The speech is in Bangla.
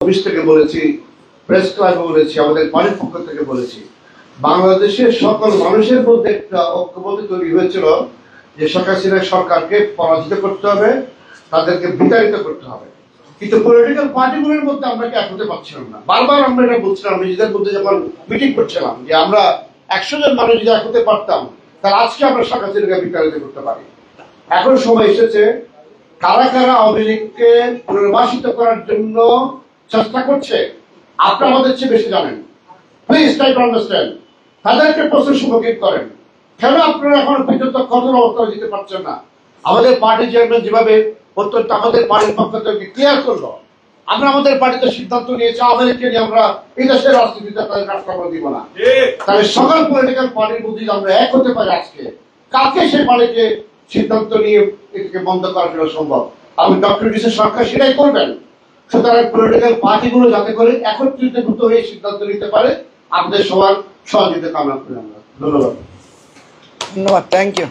অফিস থেকে বলেছি, প্রেস ক্লাবে বলেছি, আমাদের পার্টির পক্ষ থেকে বলেছি, বাংলাদেশের সকল মানুষের মধ্যে একটা ঐক্যবদ্ধ তৈরি হয়েছিল যে শেখ হাসিনা সরকারকে পরাজিত করতে হবে, তাদেরকে বিতাড়িত করতে হবে। কিন্তু পলিটিক্যাল পার্টিগুলোর মধ্যে আমরা কি এক হতে পারছিলাম না। বারবার আমরা এটা বলছিলাম, নিজেদের মধ্যে যখন মিটিং করছিলাম, যে আমরা 100 জন মানুষ যদি এক হতে পারতাম, তাহলে আজকে আমরা শেখ হাসিনাকে বিতাড়িত করতে পারি। এখন সময় এসেছে, কারা কারা আওয়ামী লীগকে পুনর্বাসিত করার জন্য চেষ্টা করছে, আপনারা আমাদের চেয়ে বেশি জানেন। Please try to understand. তাদেরকে প্রশ্নের সম্মুখীন করেন, কেন আপনারা এখন পর্যন্ত কঠোর অবস্থায় দিতে পারছেন না? আমাদের পার্টি চেয়ারম্যান যেভাবে অত্যন্ত আমাদের পার্টির পক্ষ থেকে ক্লিয়ার করলো, আমরা আমাদের পার্টিতে সিদ্ধান্ত নিয়েছি আওয়ামী লীগকে নিয়ে আমরা এই দেশের রাজনীতিতে তাদের কাজ করতে দিব না। তাহলে সকল পলিটিক্যাল পার্টির মধ্যে আমরা এক হতে পারি আজকে, কালকে সেই পার্টিকে সিদ্ধান্ত নিয়ে এটাকে বন্ধ করা সম্ভব। আমি ডক্টর ইউনূসের সরকার সেটাই করবেন। সুতরাং পলিটিক্যাল পার্টিগুলো যাতে করে একত্রিত হয়ে সিদ্ধান্ত নিতে পারে, আপনাদের সবার সহযোগিতা কামনা করি আমরা। ধন্যবাদ। ধন্যবাদ, থ্যাংক ইউ।